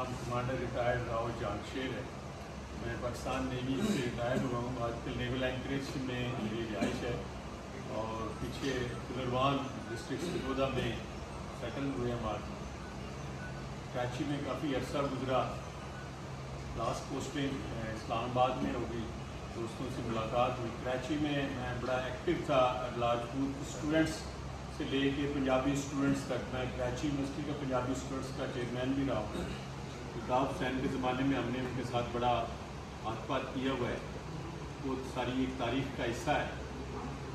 नाम commander retired Rao जामशेर है। मैं पाकिस्तान नेवी से रिटायर्ड हुआ हूँ। आजकल नेवल एंकरेज में मेरी रिहाइश है और पीछे कुलरवान डिस्ट्रिक्ट सिरोदा में सेटल हुए हम आज। कराची में काफ़ी अरसा गुजरा। लास्ट पोस्टिंग इस्लामाबाद में हो गई, दोस्तों से मुलाकात हुई। कराची में मैं बड़ा एक्टिव था, राजपूत स्टूडेंट्स से लेके पंजाबी स्टूडेंट्स तक। मैं कराची यूनिवर्सिटी का पंजाबी स्टूडेंट्स का चेयरमैन भी रहा हूँ। इल्ताफ़ हुसैन के ज़माने में हमने उनके साथ बड़ा हाथ किया हुआ है, वो सारी एक तारीख़ का हिस्सा है।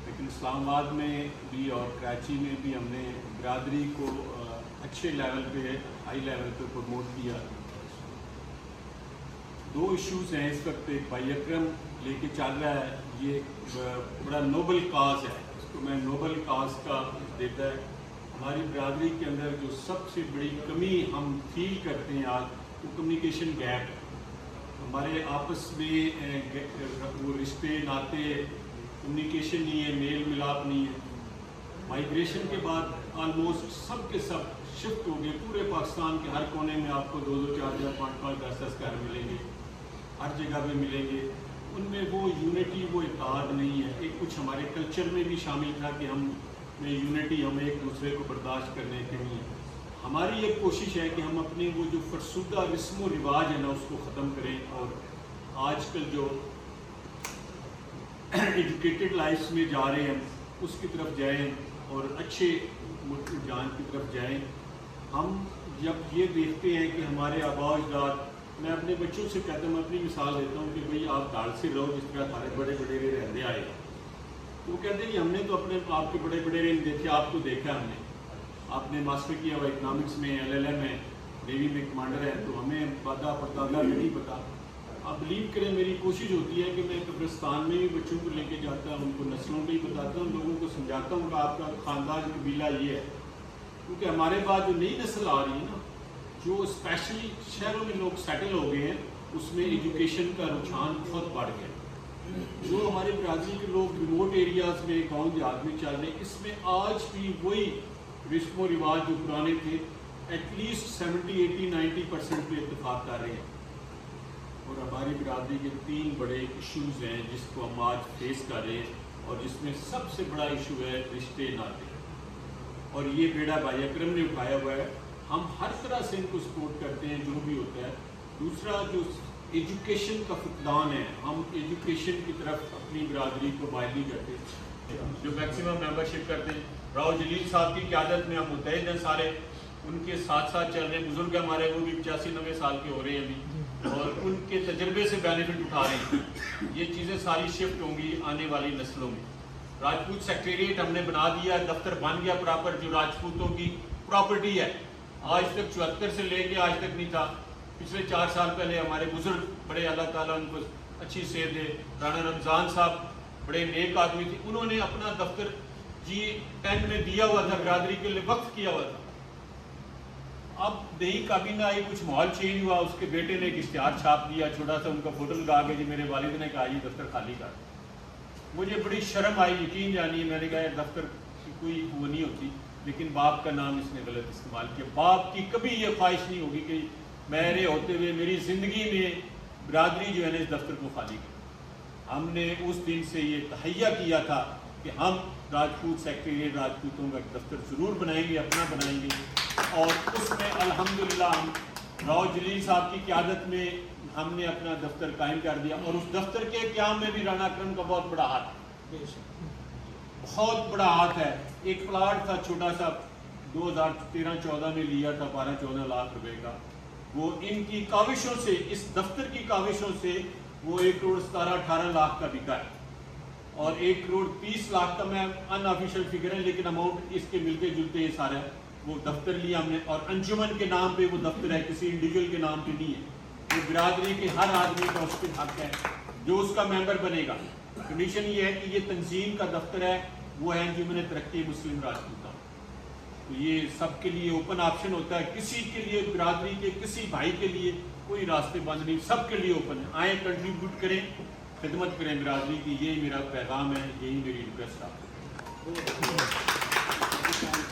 लेकिन इस्लामाबाद में भी और कराची में भी हमने बिरादरी को अच्छे लेवल पे, हाई लेवल पे प्रमोट किया। दो इश्यूज़ हैं इस वक्त। एक भाई अकरम लेके चल रहा है, ये बड़ा नोबल काज है, इसको मैं नोबल काज का देता है। हमारी बिरादरी के अंदर जो सबसे बड़ी कमी हम फील करते हैं आज, वो कम्युनिकेशन गैप है। हमारे आपस में वो रिश्ते नाते, कम्युनिकेशन नहीं है, मेल मिलाप नहीं है। माइग्रेशन के बाद ऑलमोस्ट सब के सब शिफ्ट हो गए। पूरे पाकिस्तान के हर कोने में आपको 2-2, 4-4, 5-5, 10-10 घर मिलेंगे, हर जगह पे मिलेंगे। उनमें वो यूनिटी, वो इत्तेहाद नहीं है। एक कुछ हमारे कल्चर में भी शामिल था कि हम में यूनिटी, हम एक दूसरे को बर्दाश्त करने के लिए। हमारी एक कोशिश है कि हम अपने वो जो फरसुदा रस्म व रिवाज है ना, उसको ख़त्म करें और आजकल जो एजुकेटेड लाइफ में जा रहे हैं उसकी तरफ जाएं और अच्छे जान की तरफ जाएं। हम जब ये देखते हैं कि हमारे आबा अजदाद, मैं अपने बच्चों से कहता हूँ, मैं अपनी मिसाल देता हूँ कि भाई आप दाल से रहो जिस तरह हमारे बड़े बड़े रहते आए। तो कहते हैं कि हमने तो अपने आपके बड़े बड़े देखे, आपको देखा हमने, आपने मास्टर किया हुआ इकनॉमिक्स में, LLM में, नेवी में कमांडर है, तो हमें पता पड़ताला नहीं पता। आप बिलीव करें, मेरी कोशिश होती है कि मैं कब्रिस्तान में भी बच्चों को लेके जाता हूँ, उनको नस्लों पर ही बताता हूँ, लोगों को समझाता हूँ कि आपका ख़ानदान कबीला ये है। क्योंकि हमारे पास जो नई नस्ल आ रही है ना, जो स्पेशली शहरों में लोग सेटल हो गए हैं, उसमें एजुकेशन का रुझान बहुत बढ़ गया। जो हमारे बिरादरी के लोग रिमोट एरियाज़ में, गाँव देहात में चल रहे हैं, इसमें आज भी वही रस्म व रिवाज जो पुराने थे एटलीस्ट 70, 80, 90% पे इत्तेफाक कर रहे हैं। और हमारी बिरादरी के 3 बड़े इश्यूज़ हैं जिसको हम आज फेस कर रहे हैं और जिसमें सबसे बड़ा इशू है रिश्ते नाते। और ये बेड़ा भाई अकरम ने उठाया हुआ है। हम हर तरह से इनको सपोर्ट करते हैं जो भी होता है। दूसरा जो एजुकेशन का फुकदान है, हम एजुकेशन की तरफ अपनी बिरादरी को माइल नहीं करते। जो मैक्सिमम मेंबरशिप करते हैं, राव जलील साहब की क़यादत में हम मुतहद हैं सारे, उनके साथ साथ चल रहे बुज़ुर्ग हमारे, वो भी 85-90 साल के हो रहे हैं अभी, और उनके तजर्बे से बेनिफिट उठा रहे हैं। ये चीज़ें सारी शिफ्ट होंगी आने वाली नस्लों में। राजपूत सेक्रेटेरिएट हमने बना दिया, दफ्तर बन गया प्रॉपर, जो राजपूतों की प्रॉपर्टी है। आज तक 74 से लेके आज तक नहीं था। पिछले 4 साल पहले हमारे बुजुर्ग, बड़े अल्लाह ताला उनको अच्छी सेहत दे, राणा रमज़ान साहब बड़े नेक आदमी थे, उन्होंने अपना दफ्तर G10 में दिया हुआ था, बिरादरी के लिए वक्त किया हुआ था। अब नई काबीना आई, कुछ माहौल चेंज हुआ, उसके बेटे ने एक इश्तिहार छाप दिया, छोटा सा उनका फोटो लगा के, जी मेरे वालिद ने कहा ये दफ्तर खाली कर। मुझे बड़ी शर्म आई, यकीन जानिए। मैंने कहा दफ्तर की कोई वो नहीं होती, लेकिन बाप का नाम इसने गलत इस्तेमाल किया। बाप की कभी ये ख्वाहिश नहीं होगी कि मेरे होते हुए मेरी ज़िंदगी में बिरादरी जो है ना इस दफ्तर को खाली की। हमने उस दिन से ये तहैया किया था कि हम राजपूत सेक्रेटेरिएट, राजपूतों का दफ्तर ज़रूर बनाएंगे, अपना बनाएंगे। और उसमें अल्हम्दुलिल्लाह हम राव जलील साहब की क़यादत में हमने अपना दफ्तर कायम कर दिया। और उस दफ्तर के क़याम में भी राणा अकरम का बहुत बड़ा हाथ है, बहुत बड़ा हाथ है। एक प्लाट था छोटा सा, 2013-14 में लिया था 12-14 लाख रुपए का। वो इनकी काविशों से, इस दफ्तर की काविशों से वो 1,17-18 लाख का बिका है। और 1,30 लाख का मैं अनऑफिशियल फिगर है, लेकिन अमाउंट इसके मिलते जुलते ये सारा है। वो दफ्तर लिया हमने और अंजुमन के नाम पे वो दफ्तर है, किसी इंडिविजुअल के नाम पे नहीं है। वो बिरादरी के हर आदमी का उस पर हक है जो उसका मेंबर बनेगा। कंडीशन ये है कि ये तंजीम का दफ्तर है, वो है अंजुमन तरक्की मुस्लिम राजपूता। तो ये सबके लिए ओपन ऑप्शन होता है, किसी के लिए, बिरादरी के किसी भाई के लिए कोई रास्ते बंद नहीं, सबके लिए ओपन है। आए, कंट्रीब्यूट करें, खिदमत करें बिरादरी की। यही मेरा पैगाम है, यही मेरी रिक्वेस्ट है।